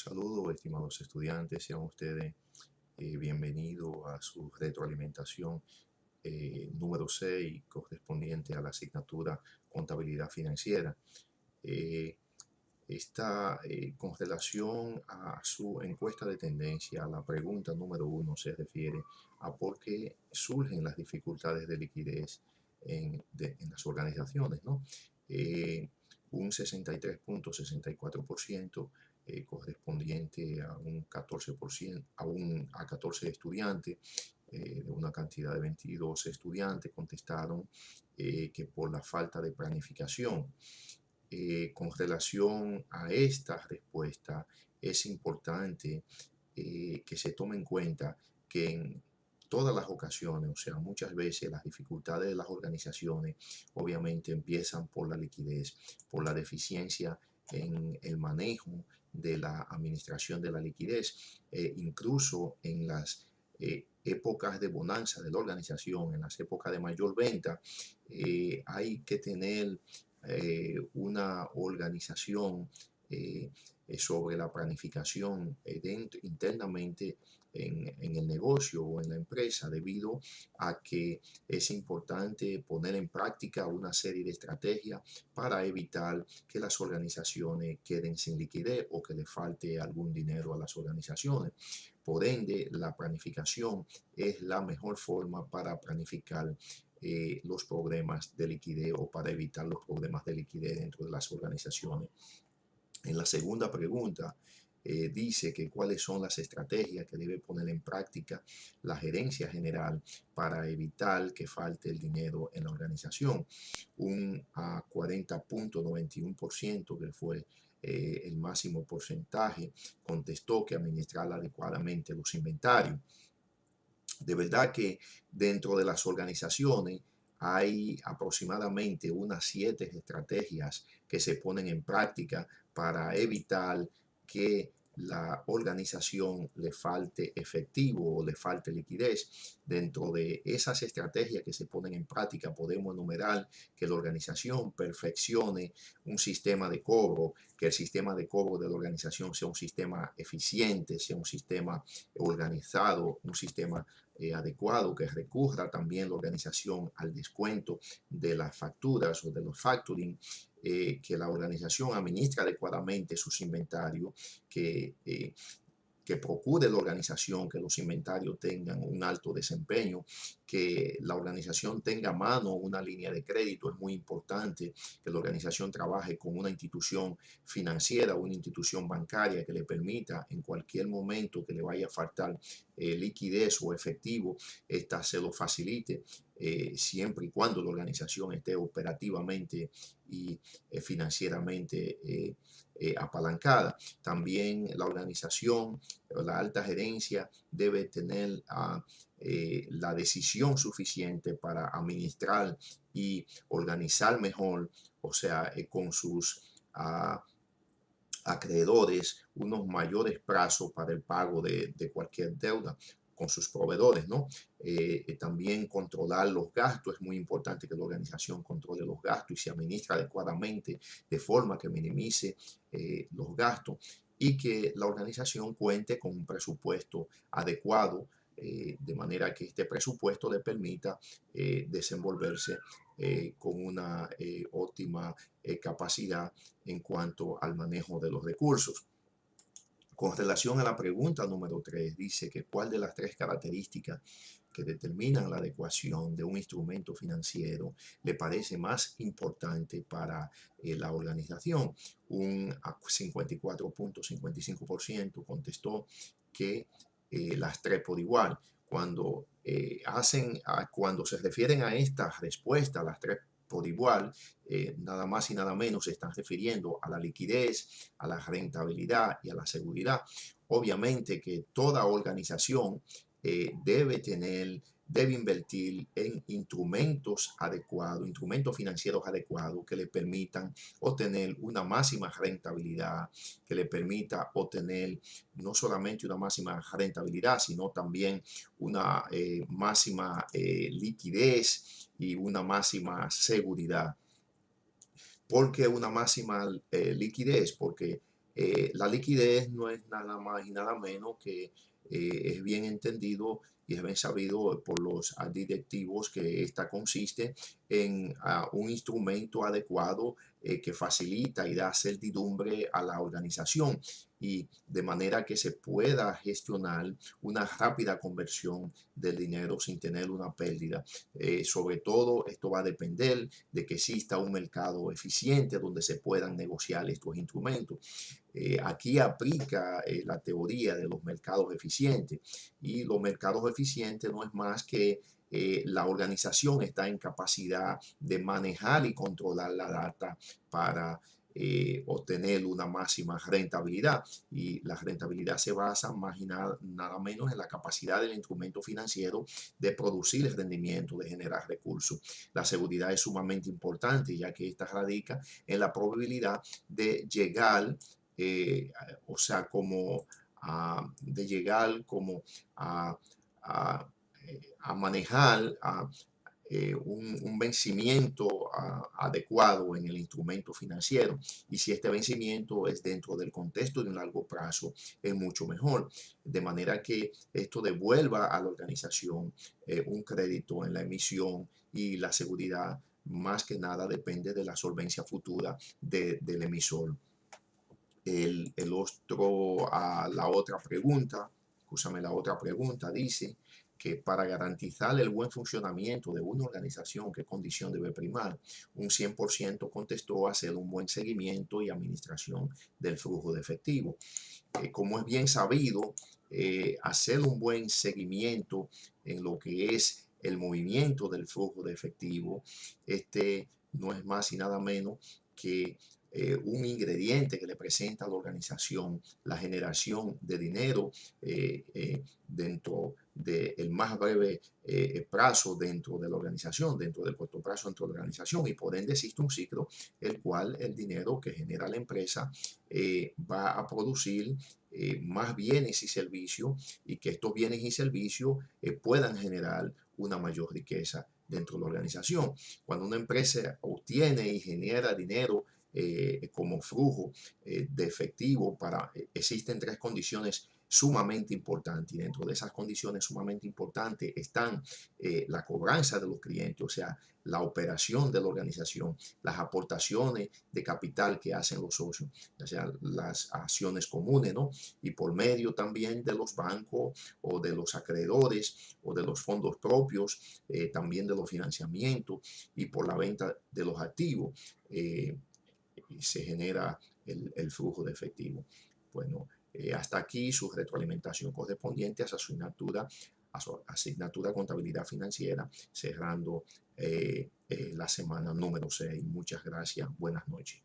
Saludos, estimados estudiantes, sean ustedes bienvenidos a su retroalimentación número 6, correspondiente a la asignatura Contabilidad Financiera. Eh, con relación a su encuesta de tendencia, la pregunta número 1 se refiere a por qué surgen las dificultades de liquidez en las organizaciones, ¿no? Un 63.64%, correspondiente a un 14%, a 14 estudiantes, de una cantidad de 22 estudiantes, contestaron que por la falta de planificación. Con relación a esta respuesta, es importante que se tome en cuenta que en todas las ocasiones, o sea, muchas veces las dificultades de las organizaciones obviamente empiezan por la liquidez, por la deficiencia en el manejo de la administración de la liquidez. Incluso en las épocas de bonanza de la organización, en las épocas de mayor venta, hay que tener una organización sobre la planificación internamente en el negocio o en la empresa, debido a que es importante poner en práctica una serie de estrategias para evitar que las organizaciones queden sin liquidez o que le falte algún dinero a las organizaciones. Por ende, la planificación es la mejor forma para planificar los problemas de liquidez o para evitar los problemas de liquidez dentro de las organizaciones. En la segunda pregunta, dice que cuáles son las estrategias que debe poner en práctica la gerencia general para evitar que falte el dinero en la organización. Un 40.91%, que fue el máximo porcentaje, contestó que administrar adecuadamente los inventarios. De verdad que dentro de las organizaciones hay aproximadamente unas 7 estrategias que se ponen en práctica para evitar que la organización le falte efectivo o le falte liquidez. Dentro de esas estrategias que se ponen en práctica podemos enumerar que la organización perfeccione un sistema de cobro, que el sistema de cobro de la organización sea un sistema eficiente, sea un sistema organizado, un sistema adecuado, que recurra también la organización al descuento de las facturas o de los factoring, que la organización administre adecuadamente sus inventarios, que procure la organización que los inventarios tengan un alto desempeño, que la organización tenga a mano una línea de crédito. Es muy importante que la organización trabaje con una institución financiera, una institución bancaria que le permita en cualquier momento que le vaya a faltar liquidez o efectivo, esta se lo facilite, siempre y cuando la organización esté operativamente y financieramente apalancada. También la organización, la alta gerencia debe tener la decisión suficiente para administrar y organizar mejor, o sea, con sus acreedores, unos mayores plazos para el pago de cualquier deuda con sus proveedores, ¿no? También controlar los gastos. Es muy importante que la organización controle los gastos y se administre adecuadamente, de forma que minimice los gastos, y que la organización cuente con un presupuesto adecuado, de manera que este presupuesto le permita desenvolverse con una óptima capacidad en cuanto al manejo de los recursos. Con relación a la pregunta número 3, dice que cuál de las 3 características que determinan la adecuación de un instrumento financiero le parece más importante para la organización. Un 54.55% contestó que las 3 por igual. Cuando se refieren a estas respuestas, las 3 por igual, nada más y nada menos se están refiriendo a la liquidez, a la rentabilidad y a la seguridad. Obviamente que toda organización debe invertir en instrumentos adecuados, instrumentos financieros adecuados que le permitan obtener una máxima rentabilidad, que le permita obtener no solamente una máxima rentabilidad, sino también una máxima liquidez y una máxima seguridad. ¿Por qué una máxima liquidez? Porque La liquidez no es nada más y nada menos que es bien entendido y es bien sabido por los directivos que esta consiste en un instrumento adecuado que facilita y da certidumbre a la organización y de manera que se pueda gestionar una rápida conversión del dinero sin tener una pérdida. Sobre todo, esto va a depender de que exista un mercado eficiente donde se puedan negociar estos instrumentos. Aquí aplica la teoría de los mercados eficientes y los mercados eficientes no es más que la organización está en capacidad de manejar y controlar la data para obtener una máxima rentabilidad. Y la rentabilidad se basa más y nada menos en la capacidad del instrumento financiero de producir el rendimiento, de generar recursos. La seguridad es sumamente importante, ya que esta radica en la probabilidad de llegar, eh, o sea, como de llegar como a, a, a manejar un vencimiento adecuado en el instrumento financiero. Y si este vencimiento es dentro del contexto de un largo plazo, es mucho mejor. De manera que esto devuelva a la organización un crédito en la emisión y la seguridad más que nada depende de la solvencia futura del emisor. La otra pregunta, escúchame, la otra pregunta dice que para garantizar el buen funcionamiento de una organización, ¿qué condición debe primar? Un 100% contestó hacer un buen seguimiento y administración del flujo de efectivo. Como es bien sabido, hacer un buen seguimiento en lo que es el movimiento del flujo de efectivo, este no es más y nada menos que un ingrediente que le presenta a la organización la generación de dinero dentro del más breve plazo dentro de la organización, dentro del corto plazo dentro de la organización, y por ende existe un ciclo el cual el dinero que genera la empresa va a producir más bienes y servicios y que estos bienes y servicios puedan generar una mayor riqueza dentro de la organización. Cuando una empresa obtiene y genera dinero como flujo de efectivo existen tres condiciones sumamente importantes y dentro de esas condiciones sumamente importantes están la cobranza de los clientes, o sea, la operación de la organización, las aportaciones de capital que hacen los socios, o sea, las acciones comunes, ¿no? Y por medio también de los bancos o de los acreedores o de los fondos propios, también de los financiamientos y por la venta de los activos. Se genera el flujo de efectivo. Bueno, hasta aquí su retroalimentación correspondiente a su asignatura contabilidad financiera, cerrando la semana número 6. Muchas gracias. Buenas noches.